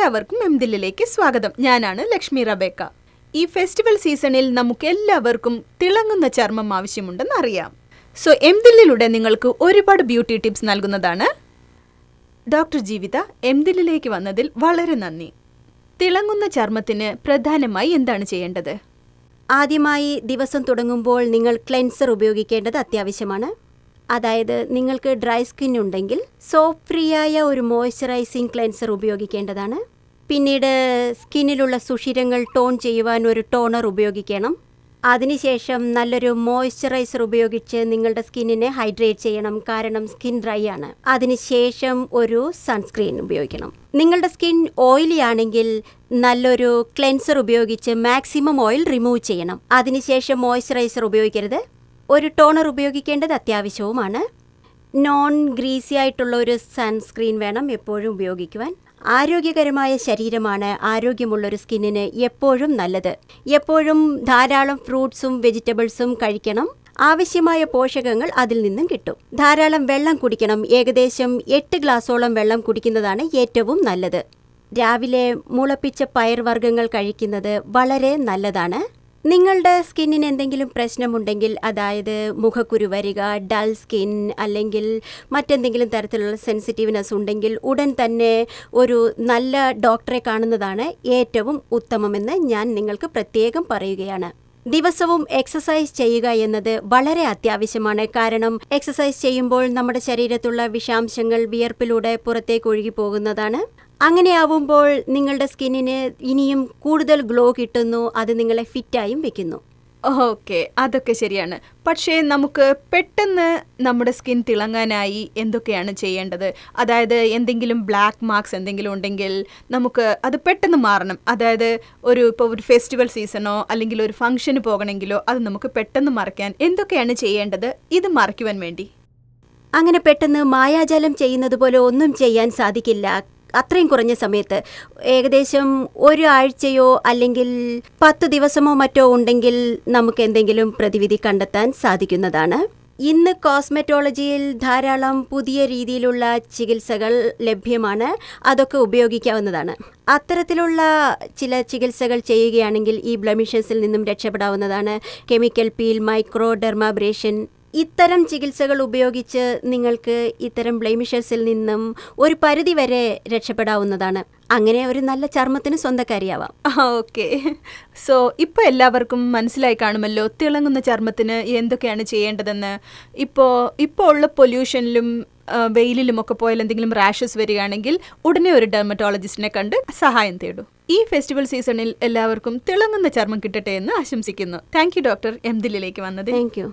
എല്ലാവർക്കും എംദില്ലിലേക്ക് സ്വാഗതം. ഞാനാണ് ലക്ഷ്മി റബേക്ക. ഈ ഫെസ്റ്റിവൽ സീസണിൽ നമുക്ക് എല്ലാവർക്കും തിളങ്ങുന്ന ചർമ്മം ആവശ്യമുണ്ടെന്ന് അറിയാം. സോ എംദില്ലിലൂടെ നിങ്ങൾക്ക് ഒരുപാട് ബ്യൂട്ടി ടിപ്സ് നൽകുന്നതാണ് ഡോക്ടർ ജീവിത. എംദില്ലിലേക്ക് വന്നതിൽ വളരെ നന്ദി. തിളങ്ങുന്ന ചർമ്മത്തിന് പ്രധാനമായി എന്താണ് ചെയ്യേണ്ടത്? ആദ്യമായി ദിവസം തുടങ്ങുമ്പോൾ നിങ്ങൾ ക്ലെൻസർ ഉപയോഗിക്കേണ്ടത് അത്യാവശ്യമാണ്. അതായത് നിങ്ങൾക്ക് ഡ്രൈ സ്കിൻ ഉണ്ടെങ്കിൽ സോപ്പ് ഫ്രീ ആയ ഒരു മോയ്സ്ചറൈസിങ് ക്ലെൻസർ ഉപയോഗിക്കേണ്ടതാണ്. പിന്നീട് സ്കിന്നിലുള്ള സുഷിരങ്ങൾ ടോൺ ചെയ്യുവാൻ ഒരു ടോണർ ഉപയോഗിക്കണം. അതിനുശേഷം നല്ലൊരു മോയ്സ്ചറൈസർ ഉപയോഗിച്ച് നിങ്ങളുടെ സ്കിന്നിനെ ഹൈഡ്രേറ്റ് ചെയ്യണം, കാരണം സ്കിൻ ഡ്രൈ ആണ്. അതിനുശേഷം ഒരു സൺസ്ക്രീൻ ഉപയോഗിക്കണം. നിങ്ങളുടെ സ്കിൻ ഓയിലി ആണെങ്കിൽ നല്ലൊരു ക്ലെൻസർ ഉപയോഗിച്ച് മാക്സിമം ഓയിൽ റിമൂവ് ചെയ്യണം. അതിനുശേഷം മോയ്സ്ചറൈസർ ഉപയോഗിക്കരുത്. ഒരു ടോണർ ഉപയോഗിക്കേണ്ടത് അത്യാവശ്യവുമാണ്. നോൺ ഗ്രീസി ആയിട്ടുള്ള ഒരു സൺസ്ക്രീൻ വേണം എപ്പോഴും ഉപയോഗിക്കുവാൻ. ആരോഗ്യകരമായ ശരീരമാണ് ആരോഗ്യമുള്ളൊരു സ്കിന്നിന് എപ്പോഴും നല്ലത്. എപ്പോഴും ധാരാളം ഫ്രൂട്ട്സും വെജിറ്റബിൾസും കഴിക്കണം. ആവശ്യമായ പോഷകങ്ങൾ അതിൽ നിന്നും കിട്ടും. ധാരാളം വെള്ളം കുടിക്കണം. ഏകദേശം 8 ഗ്ലാസോളം വെള്ളം കുടിക്കുന്നതാണ് ഏറ്റവും നല്ലത്. രാവിലെ മുളപ്പിച്ച പയർവർഗ്ഗങ്ങൾ കഴിക്കുന്നത് വളരെ നല്ലതാണ്. നിങ്ങളുടെ സ്കിന്നിന് എന്തെങ്കിലും പ്രശ്നമുണ്ടെങ്കിൽ, അതായത് മുഖക്കുരു വരിക, ഡൾ സ്കിൻ, അല്ലെങ്കിൽ മറ്റെന്തെങ്കിലും തരത്തിലുള്ള സെൻസിറ്റീവ്നെസ് ഉണ്ടെങ്കിൽ ഉടൻ തന്നെ ഒരു നല്ല ഡോക്ടറെ കാണുന്നതാണ് ഏറ്റവും ഉത്തമമെന്ന് ഞാൻ നിങ്ങൾക്ക് പ്രത്യേകം പറയുകയാണ്. ദിവസവും എക്സസൈസ് ചെയ്യുക എന്നത് വളരെ അത്യാവശ്യമാണ്. കാരണം എക്സസൈസ് ചെയ്യുമ്പോൾ നമ്മുടെ ശരീരത്തുള്ള വിഷാംശങ്ങൾ വിയർപ്പിലൂടെ പുറത്തേക്ക് ഒഴുകി പോകുന്നതാണ്. അങ്ങനെയാവുമ്പോൾ നിങ്ങളുടെ സ്കിന്നിന് ഇനിയും കൂടുതൽ ഗ്ലോ കിട്ടുന്നു. അത് നിങ്ങളെ ഫിറ്റായും വെക്കുന്നു. ഓക്കെ, അതൊക്കെ ശരിയാണ്. പക്ഷേ നമുക്ക് പെട്ടെന്ന് നമ്മുടെ സ്കിൻ തിളങ്ങാനായി എന്തൊക്കെയാണ് ചെയ്യേണ്ടത്? അതായത് എന്തെങ്കിലും ബ്ലാക്ക് മാർക്സ് എന്തെങ്കിലും ഉണ്ടെങ്കിൽ നമുക്ക് അത് പെട്ടെന്ന് മാറണം. അതായത് ഇപ്പോൾ ഒരു ഫെസ്റ്റിവൽ സീസണോ അല്ലെങ്കിൽ ഒരു ഫംഗ്ഷന് പോകണമെങ്കിലോ അത് നമുക്ക് പെട്ടെന്ന് മറയ്ക്കാൻ എന്തൊക്കെയാണ് ചെയ്യേണ്ടത് ഇത് മറയ്ക്കുവാൻ വേണ്ടി? അങ്ങനെ പെട്ടെന്ന് മായാജാലം ചെയ്യുന്നത് പോലെ ഒന്നും ചെയ്യാൻ സാധിക്കില്ല. അത്രയും കുറഞ്ഞ സമയത്ത്, ഏകദേശം ഒരാഴ്ചയോ അല്ലെങ്കിൽ 10 ദിവസമോ മറ്റോ ഉണ്ടെങ്കിൽ നമുക്ക് എന്തെങ്കിലും പ്രതിവിധി കണ്ടെത്താൻ സാധിക്കുന്നതാണ്. ഇന്ന് കോസ്മെറ്റോളജിയിൽ ധാരാളം പുതിയ രീതിയിലുള്ള ചികിത്സകൾ ലഭ്യമാണ്. അതൊക്കെ ഉപയോഗിക്കാവുന്നതാണ്. അത്തരത്തിലുള്ള ചില ചികിത്സകൾ ചെയ്യുകയാണെങ്കിൽ ഈ ബ്ലെമിഷസിൽ നിന്നും രക്ഷപ്പെടാവുന്നതാണ്. കെമിക്കൽ പീൽ, മൈക്രോ ഡെർമാബ്രേഷൻ, ഇത്തരം ചികിത്സകൾ ഉപയോഗിച്ച് നിങ്ങൾക്ക് ഇത്തരം ബ്ലെമിഷസിൽ നിന്നും ഒരു പരിധി വരെ രക്ഷപ്പെടാവുന്നതാണ്. അങ്ങനെ ഒരു നല്ല ചർമ്മത്തിന് സ്വന്തക്കാരിയാവാം. ഓക്കെ, സോ ഇപ്പോൾ എല്ലാവർക്കും മനസ്സിലായി കാണുമല്ലോ തിളങ്ങുന്ന ചർമ്മത്തിന് എന്തൊക്കെയാണ് ചെയ്യേണ്ടതെന്ന്. ഇപ്പോൾ ഉള്ള പൊല്യൂഷനിലും വെയിലിലുമൊക്കെ പോയാൽ എന്തെങ്കിലും റാഷസ് വരികയാണെങ്കിൽ ഉടനെ ഒരു ഡെർമറ്റോളജിസ്റ്റിനെ കണ്ട് സഹായം തേടൂ. ഈ ഫെസ്റ്റിവൽ സീസണിൽ എല്ലാവർക്കും തിളങ്ങുന്ന ചർമ്മം കിട്ടട്ടെ എന്ന് ആശംസിക്കുന്നു. താങ്ക് യു ഡോക്ടർ, എംദില്ലിലേക്ക് വന്നത്. Thank you.